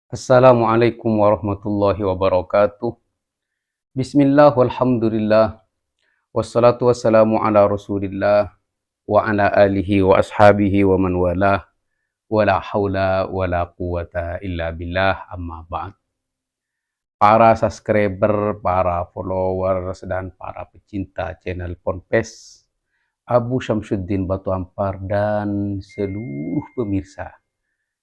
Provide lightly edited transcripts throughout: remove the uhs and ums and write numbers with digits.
Assalamualaikum warahmatullahi wabarakatuh. Bismillah walhamdulillah wassalatu wassalamu ala Rasulillah wa ala alihi wa ashabihi wa man walah wala haula wala quwata illa billah amma ba'd. Para subscriber, para followers dan para pecinta channel Ponpes Abu Syamsuddin Batu Ampar dan seluruh pemirsa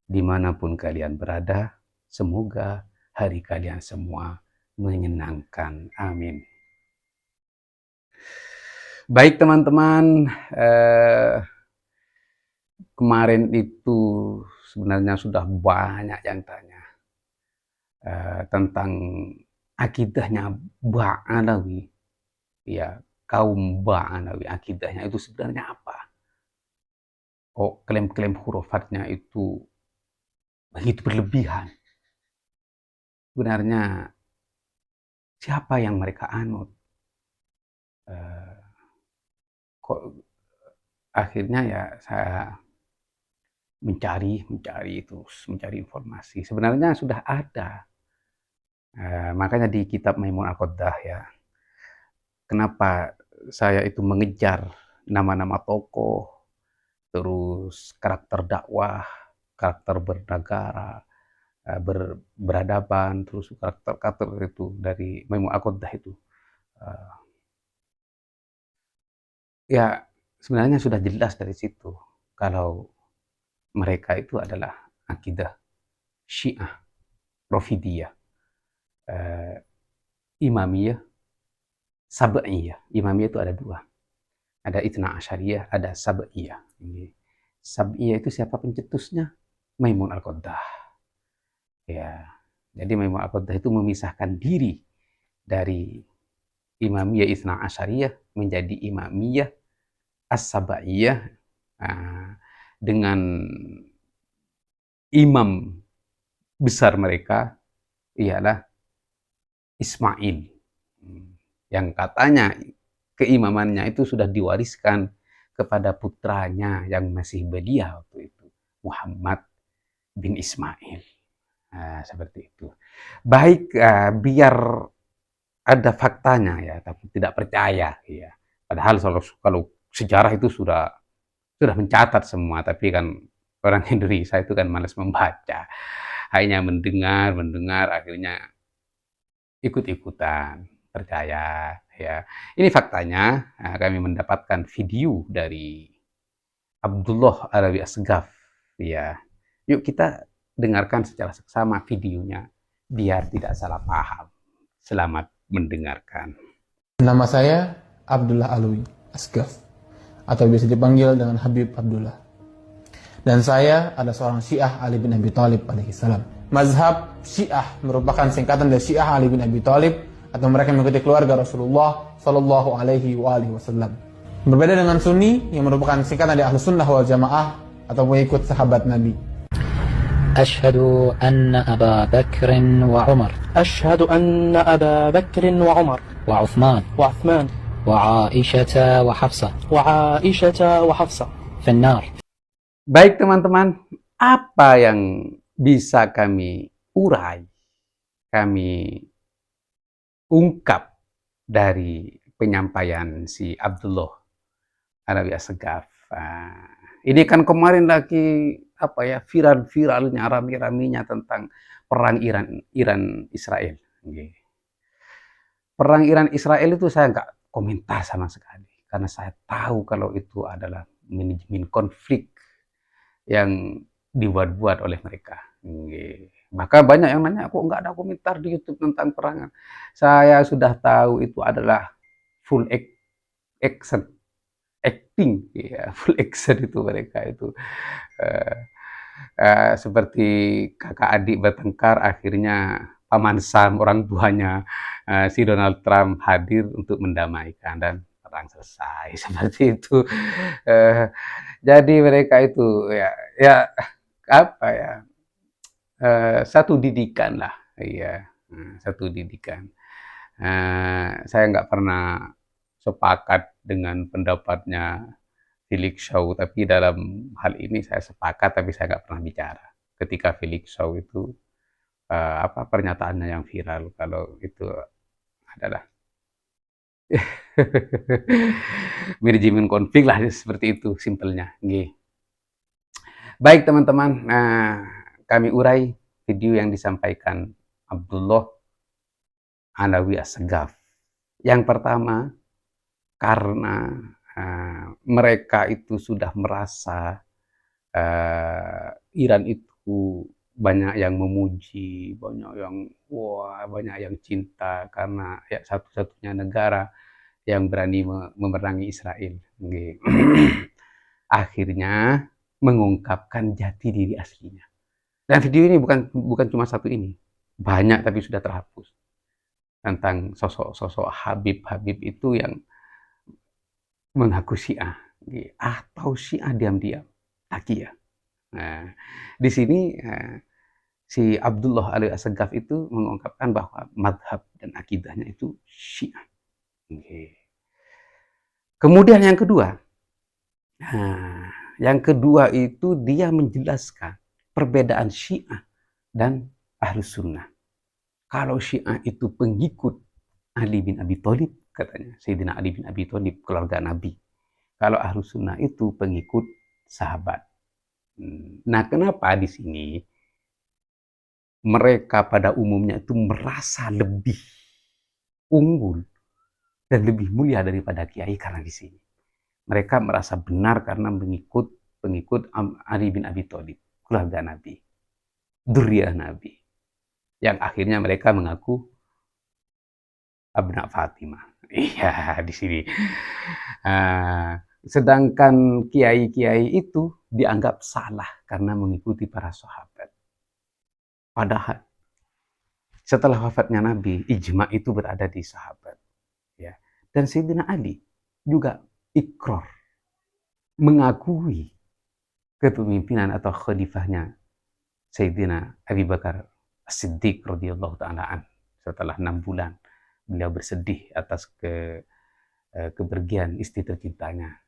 dimanapun kalian berada, semoga hari kalian semua menyenangkan. Amin. Baik teman-teman, kemarin itu sebenarnya sudah banyak yang tanya tentang akidahnya Ba'alawi, ya kaum Ba'alawi, akidahnya itu sebenarnya apa? Kok klaim-klaim hurufatnya itu begitu berlebihan? Sebenarnya siapa yang mereka anut? Kok akhirnya ya saya mencari informasi. Sebenarnya sudah ada. Makanya di kitab Maimun Al-Qaddah ya, kenapa saya itu mengejar nama-nama tokoh, terus karakter dakwah, karakter bernegara, beradaban, terus karakter itu dari Maimun Al-Qaddah itu. Ya sebenarnya sudah jelas dari situ kalau mereka itu adalah akidah Syiah, Rafidiyah, Imamiyah, Sab'iyah. Imamiyah itu ada dua. Ada Itsna Asyariyah, ada Sab'iyah. Sab'iyah itu siapa pencetusnya? Maimun Al-Qaddah. Ya, jadi Maimun Al-Qaddah itu memisahkan diri dari Imamiyah Itsna Asyariyah menjadi Imamiyah As-Sab'iyah dengan imam besar mereka ialah Ismail, yang katanya keimamannya itu sudah diwariskan kepada putranya yang masih belia waktu itu, Muhammad bin Ismail. Seperti itu. Baik, biar ada faktanya ya, tapi tidak percaya ya. Padahal kalau sejarah itu sudah mencatat semua, tapi kan orang Indonesia itu kan malas membaca, hanya mendengar, akhirnya ikut-ikutan percaya ya. Ini faktanya. Kami mendapatkan video dari Abdullah Alawi Asgaf ya. Yuk kita dengarkan secara seksama videonya biar tidak salah paham. Selamat mendengarkan. Nama saya Abdullah Alwi Asgaf, atau biasa dipanggil dengan Habib Abdullah. Dan saya adalah seorang Syiah Ali bin Abi Thalib alaihissalam. Mazhab Syiah merupakan singkatan dari Syiah Ali bin Abi Thalib, atau mereka mengikuti keluarga Rasulullah Sallallahu Alaihi Wasallam. Berbeda dengan Sunni yang merupakan singkatan dari Ahlus Sunnah wal Jamaah atau mengikut sahabat Nabi. أشهد أن أبا بكر وعمر أشهد أن أبا بكر وعمر وعثمان وعائشة وحفصة في النار. Baik teman-teman, apa yang bisa kami urai, kami ungkap dari penyampaian si Abdullah Alawi Asgaf. Ini kan kemarin lagi viral-viralnya, rame-ramenya tentang perang Iran Israel. Perang Iran Israel itu saya nggak komentar sama sekali, karena saya tahu kalau itu adalah manajemen konflik yang dibuat-buat oleh mereka. Maka banyak yang nanya, kok nggak ada komentar di YouTube tentang perangan. Saya sudah tahu itu adalah full action, acting, ya, full action itu mereka itu. Seperti kakak adik bertengkar, akhirnya Paman Sam, orang tuanya si Donald Trump hadir untuk mendamaikan dan perang selesai. Seperti itu. Jadi mereka itu ya apa ya, satu didikan lah, iya, satu didikan. Saya nggak pernah sepakat dengan pendapatnya Felix Shaw, tapi dalam hal ini saya sepakat, tapi saya nggak pernah bicara ketika Felix Shaw itu pernyataannya yang viral kalau itu adalah manajemen konflik lah, seperti itu simpelnya. Baik teman-teman, kami urai video yang disampaikan Abdullah Alawi Asgaf. Yang pertama, karena mereka itu sudah merasa Iran itu banyak yang memuji, banyak yang cinta karena ya satu-satunya negara yang berani memerangi Israel. Akhirnya mengungkapkan jati diri aslinya. Dan video ini bukan cuma satu ini, banyak tapi sudah terhapus tentang sosok Habib itu yang mengaku Syiah atau Syiah diam-diam Taqiyah. Nah, di sini si Abdullah Alawi Asgaf itu mengungkapkan bahwa madhab dan akidahnya itu Syiah. Kemudian yang kedua itu dia menjelaskan perbedaan Syiah dan Ahlus Sunnah. Kalau Syiah itu pengikut Ali bin Abi Thalib, katanya Sayyidina Ali bin Abi Thalib, keluarga Nabi. Kalau Ahlus Sunnah itu pengikut sahabat. Nah, kenapa di sini mereka pada umumnya itu merasa lebih unggul dan lebih mulia daripada kiai? Karena di sini mereka merasa benar karena pengikut Ali bin Abi Thalib, keluarga Nabi, dzurriyyah Nabi, yang akhirnya mereka mengaku Abna Fatimah. Iya, di sini. Sedangkan kiai-kiai itu dianggap salah karena mengikuti para sahabat. Padahal setelah wafatnya Nabi, ijma itu berada di sahabat. Ya. Dan Sayyidina Ali juga ikrar, mengakui kepemimpinan atau khalifahnya Sayyidina Abu Bakar As-Siddiq radhiyallahu ta'ala an. Setelah 6 bulan beliau bersedih atas kepergian istri tercintanya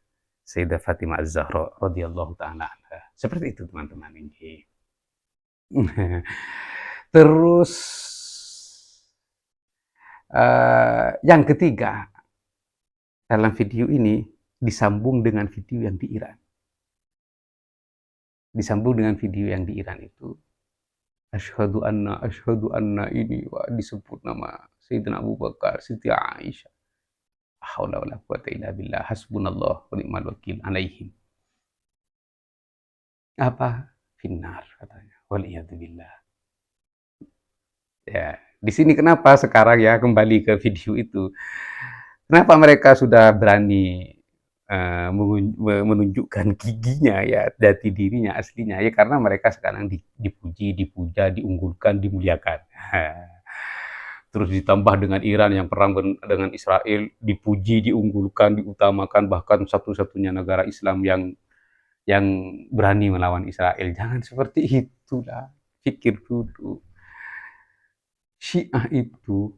Sayyidah Fatimah Az-Zahra radhiyallahu ta'ala anha. Seperti itu teman-teman ini. Terus yang ketiga, dalam video ini disambung dengan video yang di Iran. Disambung dengan video yang di Iran itu, asyhadu anna ini, disebut nama Sayyidina Abu Bakar, Siti Aisyah. Haula wala quwata illa billah, hasbunallah wa ni'mal wakil alaihim. Apa? Finnar, katanya. Waliyadzubillah. Ya, di sini kenapa sekarang ya kembali ke video itu. Kenapa mereka sudah berani menunjukkan giginya ya, jati dirinya aslinya ya, karena mereka sekarang dipuji, dipuja, diunggulkan, dimuliakan. Terus ditambah dengan Iran yang perang dengan Israel, dipuji, diunggulkan, diutamakan, bahkan satu-satunya negara Islam yang berani melawan Israel. Jangan seperti itulah, pikir dulu. Syiah itu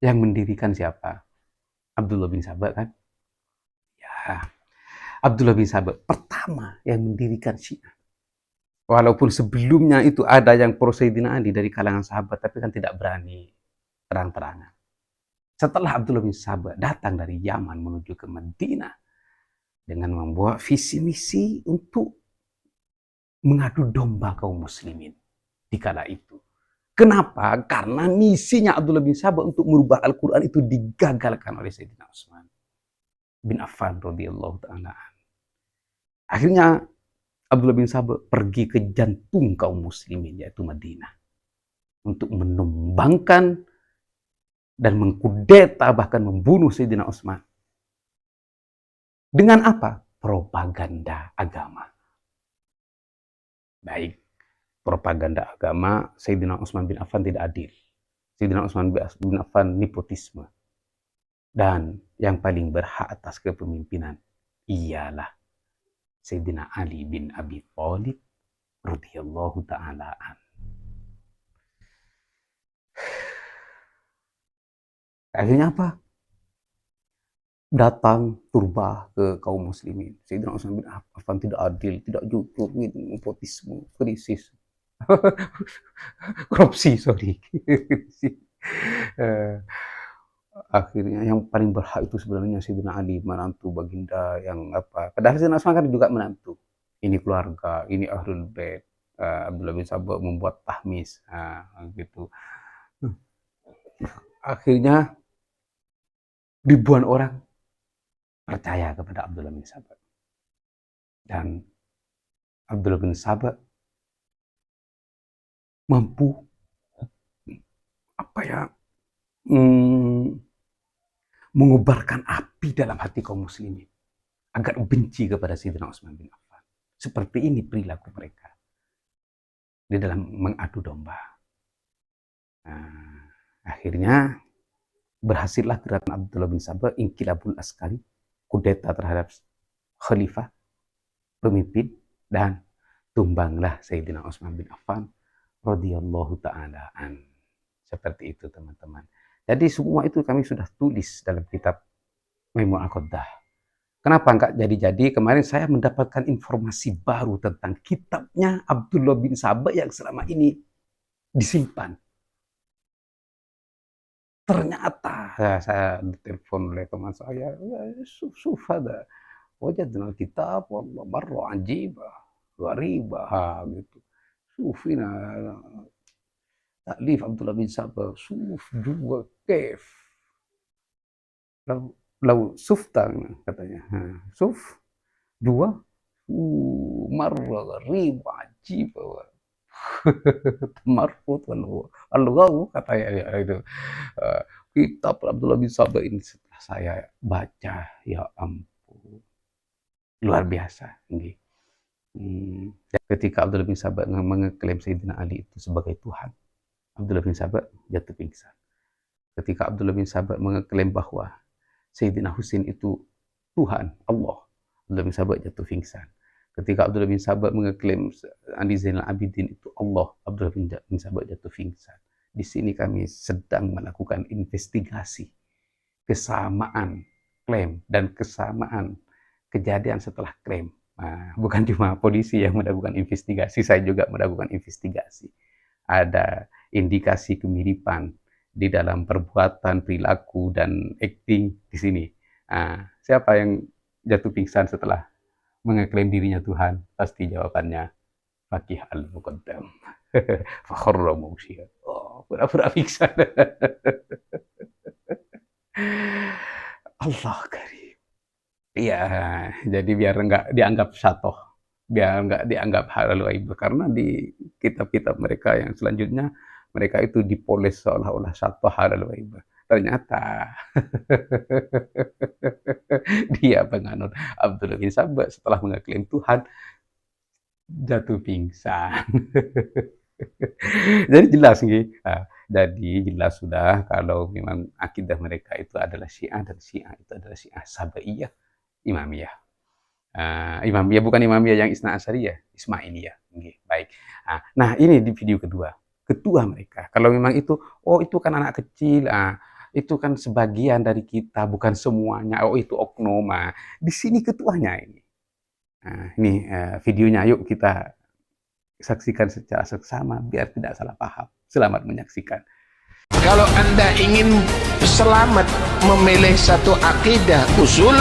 yang mendirikan siapa? Abdullah bin Saba kan? Ya, Abdullah bin Saba pertama yang mendirikan Syiah. Walaupun sebelumnya itu ada yang pro Sayyidina Ali dari kalangan sahabat, tapi kan tidak berani terang-terangan. Setelah Abdullah bin Saba datang dari Yaman menuju ke Madinah dengan membawa visi misi untuk mengadu domba kaum muslimin di kala itu. Kenapa? Karena misinya Abdullah bin Saba untuk merubah Al-Quran itu digagalkan oleh Sayyidina Utsman bin Affan radhiyallahu ta'ala. Akhirnya Abdullah bin Saba pergi ke jantung kaum muslimin, yaitu Madinah, untuk menumbangkan dan mengkudeta, bahkan membunuh Sayyidina Utsman. Dengan apa? Propaganda agama. Baik, propaganda agama Sayyidina Utsman bin Affan tidak adil. Sayyidina Utsman bin Affan nepotisme. Dan yang paling berhak atas kepemimpinan ialah Sayyidina Ali bin Abi Thalib radhiyallahu ta'ala an. Akhirnya apa? Datang turba ke kaum muslimin. Sayyidina Utsman bin Affan tidak adil, tidak jujur, nepotisme, krisis. Korupsi, sorry. Eh, Akhirnya yang paling berhak itu sebenarnya Sayyidina Ali, menantu baginda yang apa, padahal Sayyidina Utsman kan juga menantu. Ini keluarga, ini Ahlul Bait. Abdullah bin Sabah membuat tahmis, gitu. Akhirnya ribuan orang percaya kepada Abdullah bin Sabah. Dan Abdullah bin Sabah mampu apa ya, mm, mengobarkan api dalam hati kaum muslimin agar benci kepada Sayyidina Utsman bin Affan. Seperti ini perilaku mereka di dalam mengadu domba. Nah, akhirnya berhasillah gerakan Abdullah bin Sabah, Inqilabul Askari, kudeta terhadap khalifah, pemimpin, dan tumbanglah Sayyidina Utsman bin Affan radhiyallahu taala an. Seperti itu teman-teman. Jadi semua itu kami sudah tulis dalam kitab Maimun Al-Qaddah. Kenapa enggak jadi-jadi? Kemarin saya mendapatkan informasi baru tentang kitabnya Abdullah bin Sabah yang selama ini disimpan. Ternyata saya ditelepon oleh teman saya, ya, Suf ada wajadna kitab wallah marra ajibah gharibah gitu. Sufina taklif Abdullah bin Sabah, Suf dua kef. Lau sufta katanya. Suf dua marra gharibah ajibah. Marfut al-ghaw katanya ya, itu. Kitab Abdullah bin Sabah ini setelah saya baca, ya ampun, luar biasa. Ketika Abdullah bin Sabah mengeklaim Sayyidina Ali itu sebagai Tuhan, Abdullah bin Sabah jatuh pingsan. Ketika Abdullah bin Sabah mengeklaim bahwa Sayyidina Husain itu Tuhan, Allah, Abdullah bin Sabah jatuh pingsan. Ketika Abdullah bin Sabah mengeklaim Ali Zainal Abidin itu Allah, Abdullah bin Sabah jatuh pingsan. Di sini kami sedang melakukan investigasi kesamaan klaim dan kesamaan kejadian setelah klaim. Nah, bukan cuma polisi yang melakukan investigasi, saya juga melakukan investigasi. Ada indikasi kemiripan di dalam perbuatan, perilaku, dan acting di sini. Siapa yang jatuh pingsan setelah mengeklaim dirinya Tuhan? Pasti jawabannya Fakih Al-Muqaddam. Fakhrra Mawsyiah. Oh, pura-pura pingsan. Allah karim. Iya, jadi biar enggak dianggap syatoh, biar enggak dianggap halal ghaib, karena di kitab-kitab mereka yang selanjutnya mereka itu dipoles seolah-olah syatoh halal ghaib. Ternyata dia penganut Abdullah bin Sabah setelah mengeklaim Tuhan jatuh pingsan. Jadi jelas nih, jadi jelas sudah kalau memang akidah mereka itu adalah Syiah, dan Syiah itu adalah Syiah Sabaiyah, Imamiyah. Imamiyah bukan Imamiyah yang Isna Asyariyah, Ismailiyah. Baik. Nah, ini di video kedua. Ketua mereka. Kalau memang itu, oh itu kan anak kecil, itu kan sebagian dari kita, bukan semuanya. Oh itu oknum. Di sini ketuanya ini. Ini videonya, yuk kita saksikan secara seksama biar tidak salah paham. Selamat menyaksikan. Kalau Anda ingin selamat memilih satu akidah usul,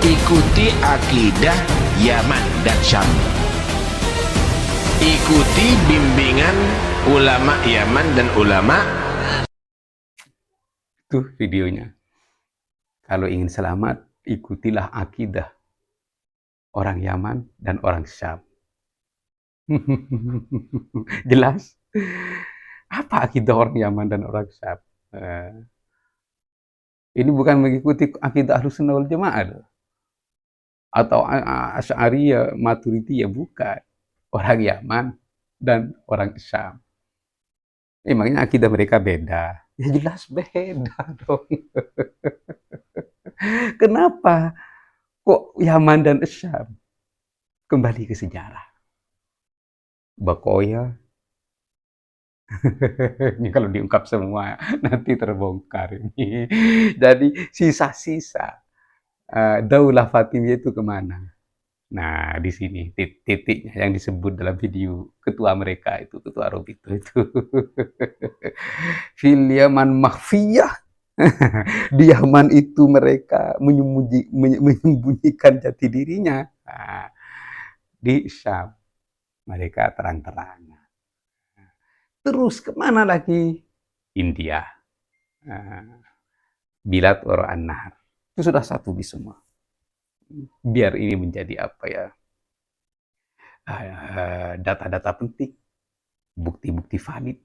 ikuti akidah Yaman dan Syam. Ikuti bimbingan ulama Yaman dan ulama. Itu videonya. Kalau ingin selamat, ikutilah akidah orang Yaman dan orang Syam. Jelas? Apa akidah orang Yaman dan orang Syam? Ini bukan mengikuti akidah Ahlussunnah wal Jamaah loh. Atau Asy'ariyah, Maturidiyah, bukan. Orang Yaman dan orang Syam. Emangnya akidah mereka beda? Ya jelas beda dong. Kenapa kok Yaman dan Syam? Kembali ke sejarah. Bakoya. Ini kalau diungkap semua nanti terbongkar ini. Jadi sisa-sisa Daulah Fatimiyah itu kemana? Nah, di sini titiknya yang disebut dalam video ketua mereka itu, ketua Robito itu. Fil Yaman makhfiyah. Di Yaman itu mereka menyembunyikan jati dirinya. Nah, di Syam mereka terang-terangan. Terus kemana lagi? India. Nah, Bilad Ora An-Nahar. Itu sudah satu di semua. Biar ini menjadi apa ya? Data-data penting, bukti-bukti valid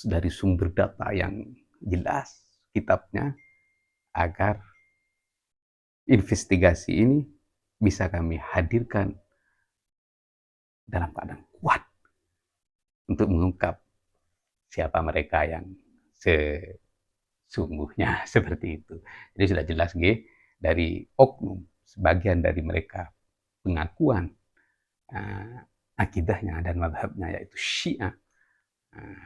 dari sumber data yang jelas kitabnya, agar investigasi ini bisa kami hadirkan dalam keadaan kuat untuk mengungkap siapa mereka yang sesungguhnya seperti itu. Jadi sudah jelas dari oknum, sebagian dari mereka pengakuan akidahnya dan mazhabnya yaitu Syiah.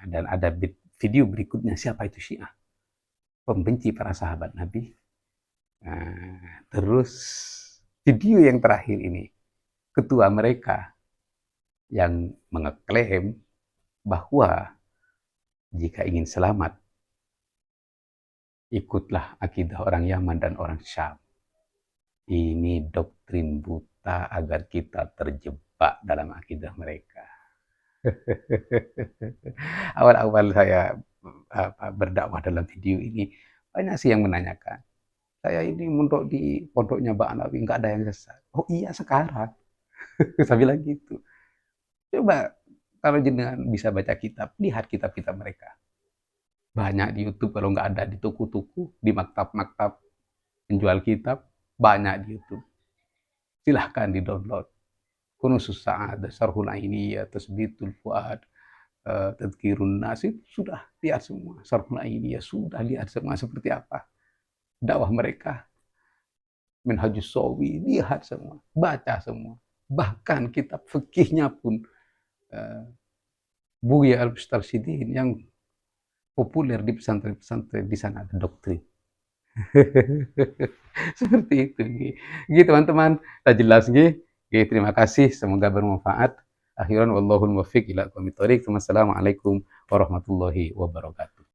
Dan ada video berikutnya, siapa itu Syiah? Pembenci para sahabat Nabi. Terus video yang terakhir ini, ketua mereka yang mengeklaim bahwa jika ingin selamat, ikutlah akidah orang Yaman dan orang Syam. Ini doktrin buta agar kita terjebak dalam akidah mereka. Awal-awal saya berdakwah dalam video ini, banyak sih yang menanyakan, saya ini mondok di pondoknya Mbak Alawi, nggak ada yang sesat. Oh iya sekarang. Saya bilang gitu. Coba kalau jenengan bisa baca kitab, lihat kitab-kitab mereka. Banyak di YouTube, kalau nggak ada di toko-toko, di maktab-maktab penjual kitab, banyak di YouTube. Silahkan di-download. Kunusus Sa'ad, Syarhul Ainiyah, Tasbitul Fuad, Tadhkirun Nas, sudah lihat semua. Syarhul Ainiyah sudah lihat semua seperti apa dakwah mereka. Minhajus Shawi, lihat semua, baca semua. Bahkan kitab fikihnya pun Bughya al-Mustarsyidin yang populer di pesantren-pesantren, di sana ada doktrin. Seperti itu. Gitu teman-teman, sudah jelas terima kasih, semoga bermanfaat. Akhiran wallahul muwaffiq ila aqwamit thoriq. Wassalamualaikum warahmatullahi wabarakatuh.